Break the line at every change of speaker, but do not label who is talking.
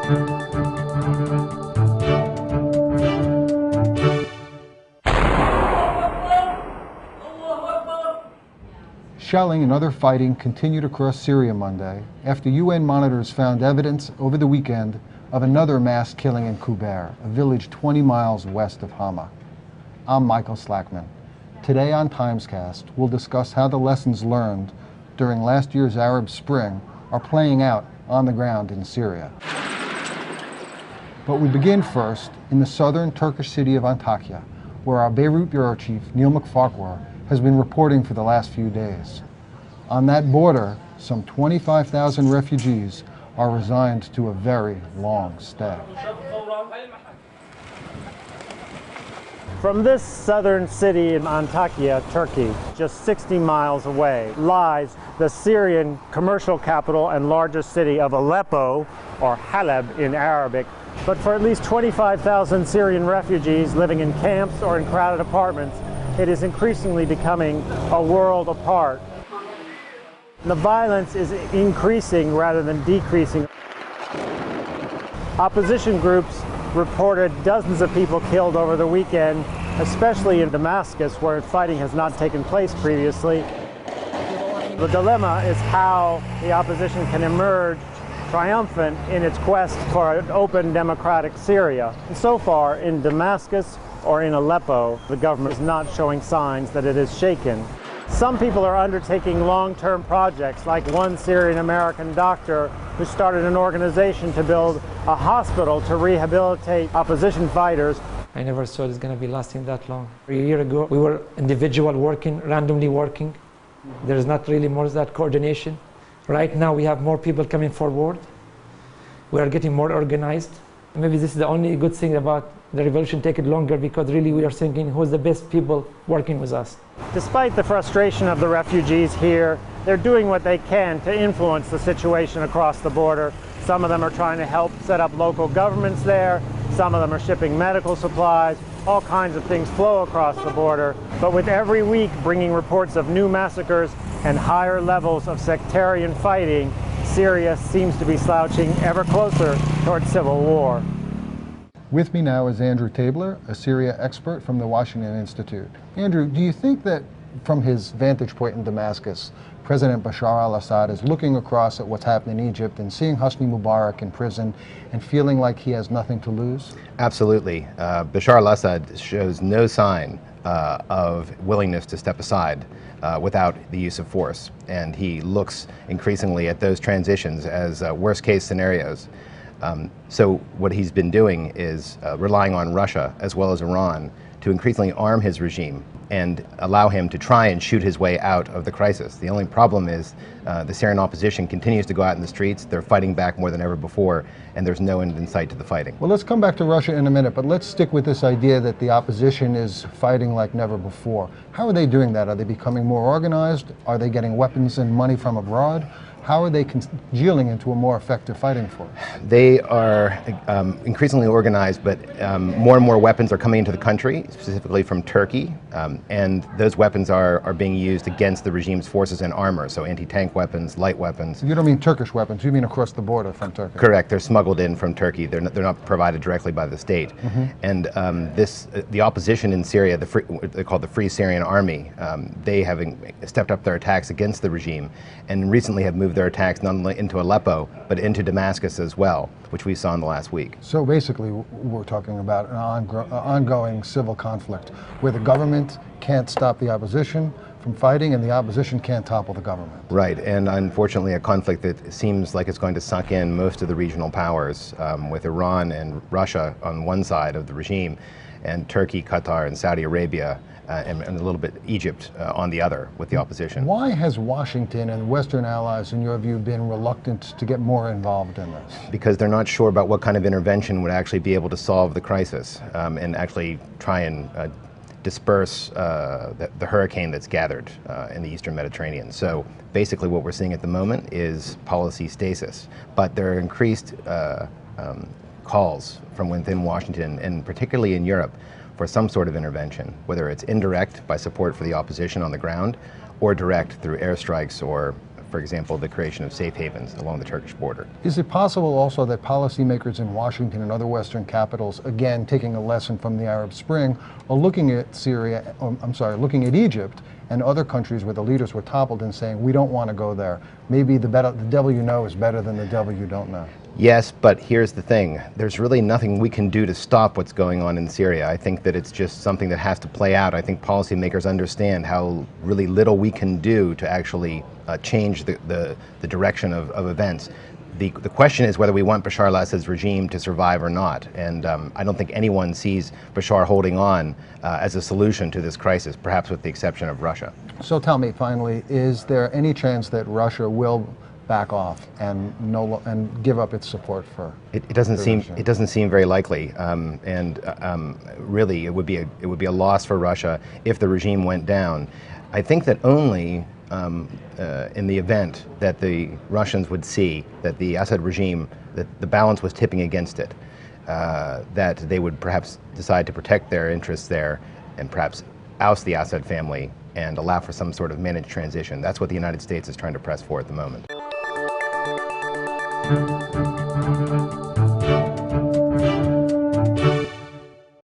Shelling and other fighting continued across Syria Monday after UN monitors found evidence over the weekend of another mass killing in Kuber, a village 20 miles west of Hama. I'm Michael Slackman. Today on TimesCast, we'll discuss how the lessons learned during last year's Arab Spring are playing out on the ground in Syria. But we begin first in the southern Turkish city of Antakya, where our Beirut bureau chief, Neil McFarquhar, has been reporting for the last few days. On that border, some 25,000 refugees are resigned to a very long stay.
From this southern city in Antakya, Turkey, just 60 miles away, lies the Syrian commercial capital and largest city of Aleppo, or Halab in Arabic. But for at least 25,000 Syrian refugees living in camps or in crowded apartments, it is increasingly becoming a world apart. The violence is increasing rather than decreasing. Opposition groups reported dozens of people killed over the weekend, especially in Damascus, where fighting has not taken place previously. The dilemma is how the opposition can emerge triumphant in its quest for an open democratic Syria. And so far, in Damascus or in Aleppo, the government is not showing signs that it is shaken. Some people are undertaking long-term projects, like one Syrian-American doctor who started an organization to build a hospital to rehabilitate opposition fighters.
I never thought it's going to be lasting that long. A year ago, we were individual working, randomly working. There's not really more of that coordination. Right now, we have more people coming forward. We are getting more organized. Maybe this is the only good thing about the revolution taking longer, because really we are thinking who's the best people working with us.
Despite the frustration of the refugees here, they're doing what they can to influence the situation across the border. Some of them are trying to help set up local governments there. Some of them are shipping medical supplies. All kinds of things flow across the border. But with every week bringing reports of new massacres and higher levels of sectarian fighting, Syria seems to be slouching ever closer towards civil war.
With me now is Andrew Tabler, a Syria expert from the Washington Institute. Andrew, do you think that from his vantage point in Damascus, President Bashar al-Assad is looking across at what's happened in Egypt and seeing Hosni Mubarak in prison and feeling like he has nothing to lose?
Absolutely. Bashar al-Assad shows no sign of willingness to step aside without the use of force. And he looks increasingly at those transitions as worst case scenarios. So what he's been doing is relying on Russia as well as Iran to increasingly arm his regime and allow him to try and shoot his way out of the crisis. The only problem is the Syrian opposition continues to go out in the streets. They're fighting back more than ever before, and there's no end in sight to the fighting.
Well, let's come back to Russia in a minute, but let's stick with this idea that the opposition is fighting like never before. How are they doing that? Are they becoming more organized? Are they getting weapons and money from abroad? How are they congealing into a more effective fighting force?
They are increasingly organized, but more and more weapons are coming into the country, specifically from Turkey, and those weapons are being used against the regime's forces and armor, so anti-tank weapons, light weapons.
You don't mean Turkish weapons, you mean across the border from Turkey?
Correct, they're smuggled in from Turkey. They're not provided directly by the state. Mm-hmm. And the opposition in Syria, they call the Free Syrian Army, they have stepped up their attacks against the regime, and recently have moved their attacks not only into Aleppo, but into Damascus as well, which we saw in the last week.
So basically, we're talking about an ongoing civil conflict where the government can't stop the opposition from fighting and the opposition can't topple the government.
Right, and unfortunately a conflict that seems like it's going to suck in most of the regional powers, with Iran and Russia on one side of the regime, and Turkey, Qatar, and Saudi Arabia, and a little bit Egypt on the other with the opposition.
Why has Washington and Western allies, in your view, been reluctant to get more involved in this?
Because they're not sure about what kind of intervention would actually be able to solve the crisis, and actually try and disperse the hurricane that's gathered in the Eastern Mediterranean. So basically what we're seeing at the moment is policy stasis, but there are increased calls from within Washington, and particularly in Europe, for some sort of intervention, whether it's indirect by support for the opposition on the ground, or direct through airstrikes or for example, the creation of safe havens along the Turkish border.
Is it possible also that policymakers in Washington and other Western capitals, again taking a lesson from the Arab Spring, are looking at looking at Egypt and other countries where the leaders were toppled and saying, we don't want to go there. Maybe the devil you know is better than the devil you don't know.
Yes, but here's the thing. There's really nothing we can do to stop what's going on in Syria. I think that it's just something that has to play out. I think policymakers understand how really little we can do to actually change the direction of events. The question is whether we want Bashar al-Assad's regime to survive or not. And I don't think anyone sees Bashar holding on as a solution to this crisis, perhaps with the exception of Russia.
So tell me, finally, is there any chance that Russia will back off and give up its support for
it doesn't seem
regime?
It doesn't seem very likely, really it would be a loss for Russia if the regime went down. I think that only in the event that the Russians would see that the Assad regime, that the balance was tipping against it, that they would perhaps decide to protect their interests there and perhaps oust the Assad family and allow for some sort of managed transition. That's what the United States is trying to press for at the moment.